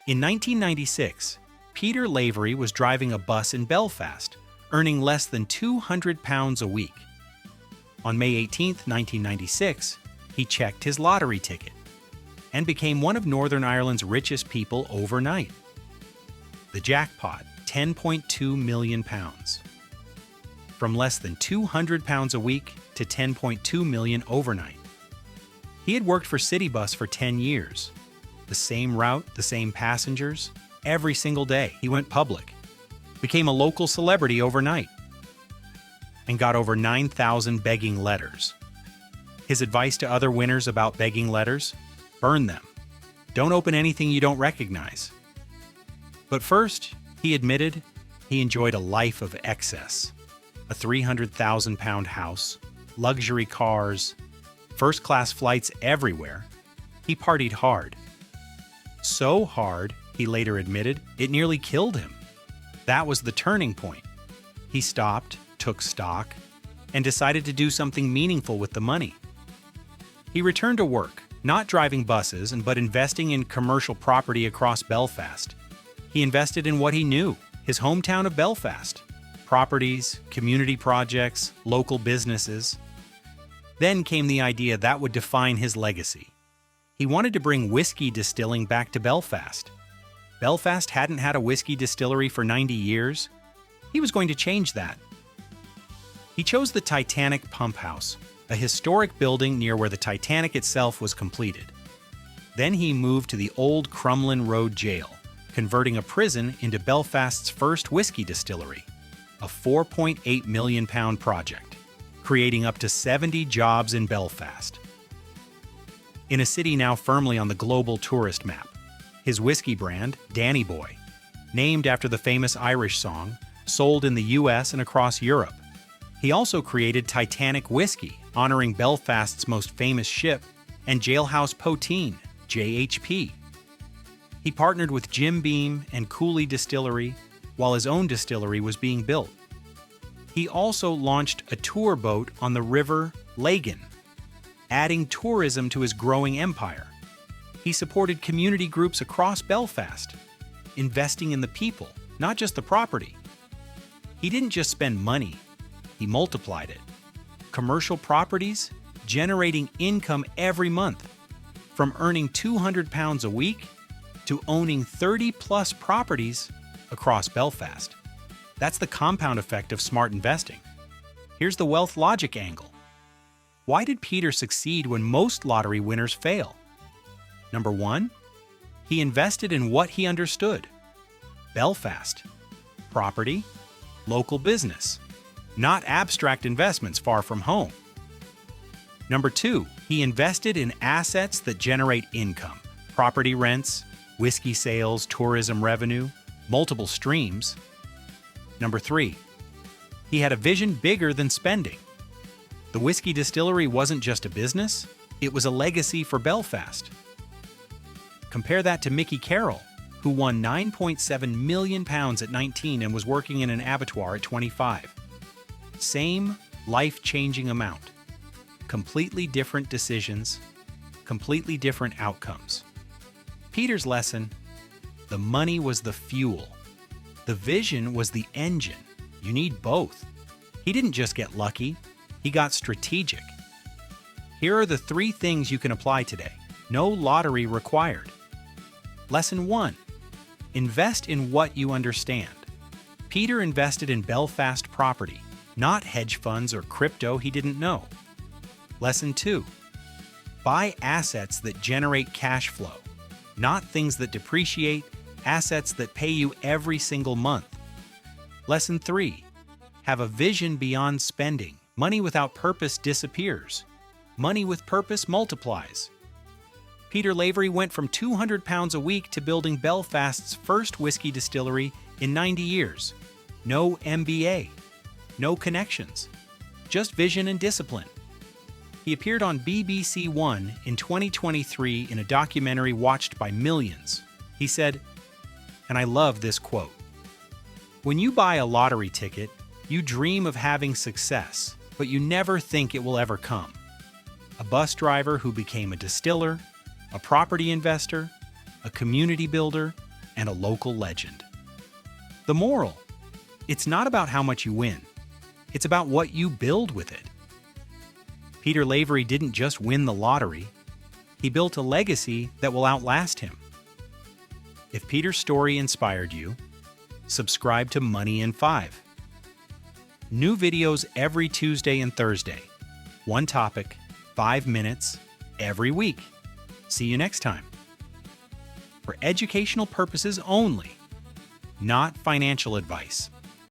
In 1996, Peter Lavery was driving a bus in Belfast, earning less than £200 a week. On May 18, 1996, he checked his lottery ticket and became one of Northern Ireland's richest people overnight. The jackpot, £10.2 million. From less than £200 a week to $10.2 million overnight. He had worked for Citybus for 10 years. The same route, the same passengers, every single day. He went public, became a local celebrity overnight, and got over 9,000 begging letters. His advice to other winners about begging letters? Burn them. Don't open anything you don't recognize. But first, he admitted he enjoyed a life of excess. A £300,000 house, luxury cars, first-class flights everywhere. He partied hard. So hard, he later admitted, it nearly killed him. That was the turning point. He stopped, took stock, and decided to do something meaningful with the money. He returned to work, not driving buses, but investing in commercial property across Belfast. He invested in what he knew, his hometown of Belfast. Properties, community projects, local businesses. Then came the idea that would define his legacy. He wanted to bring whiskey distilling back to Belfast. Belfast hadn't had a whiskey distillery for 90 years. He was going to change that. He chose the Titanic pump house, a historic building near where the Titanic itself was completed. Then he moved to the old Crumlin Road jail, converting a prison into Belfast's first whiskey distillery, a £4.8 million project, creating up to 70 jobs in Belfast. In a city now firmly on the global tourist map, his whiskey brand, Danny Boy, named after the famous Irish song, sold in the US and across Europe. He also created Titanic Whisky, honoring Belfast's most famous ship, and Jailhouse Poteen, JHP. He partnered with Jim Beam and Cooley Distillery while his own distillery was being built. He also launched a tour boat on the river Lagan, adding tourism to his growing empire. He supported community groups across Belfast, investing in the people, not just the property. He didn't just spend money, he multiplied it. Commercial properties generating income every month, from earning £200 a week to owning 30-plus properties across Belfast. That's the compound effect of smart investing. Here's the wealth logic angle. Why did Peter succeed when most lottery winners fail? Number one, he invested in what he understood. Belfast. Property. Local business. Not abstract investments far from home. Number two, he invested in assets that generate income. Property rents, whiskey sales, tourism revenue, multiple streams. Number three, he had a vision bigger than spending. The whiskey distillery wasn't just a business, it was a legacy for Belfast. Compare that to Mickey Carroll, who won £9.7 million at 19 and was working in an abattoir at 25. Same life-changing amount. Completely different decisions, completely different outcomes. Peter's lesson: the money was the fuel. The vision was the engine. You need both. He didn't just get lucky, he got strategic. Here are the 3 things you can apply today. No lottery required. Lesson 1. Invest in what you understand. Peter invested in Belfast property, not hedge funds or crypto he didn't know. Lesson 2. Buy assets that generate cash flow, not things that depreciate, assets that pay you every single month. Lesson 3. Have a vision beyond spending. Money without purpose disappears. Money with purpose multiplies. Peter Lavery went from £200 a week to building Belfast's first whiskey distillery in 90 years. No MBA, no connections, just vision and discipline. He appeared on BBC One in 2023 in a documentary watched by millions. He said, and I love this quote, "When you buy a lottery ticket, you dream of having success, but you never think it will ever come. A bus driver who became a distiller, a property investor, a community builder, and a local legend. The moral: it's not about how much you win. It's about what you build with it. Peter Lavery didn't just win the lottery. He built a legacy that will outlast him. If Peter's story inspired you, subscribe to Money in 5. New videos every Tuesday and Thursday. One topic, 5 minutes, every week. See you next time. For educational purposes only, not financial advice.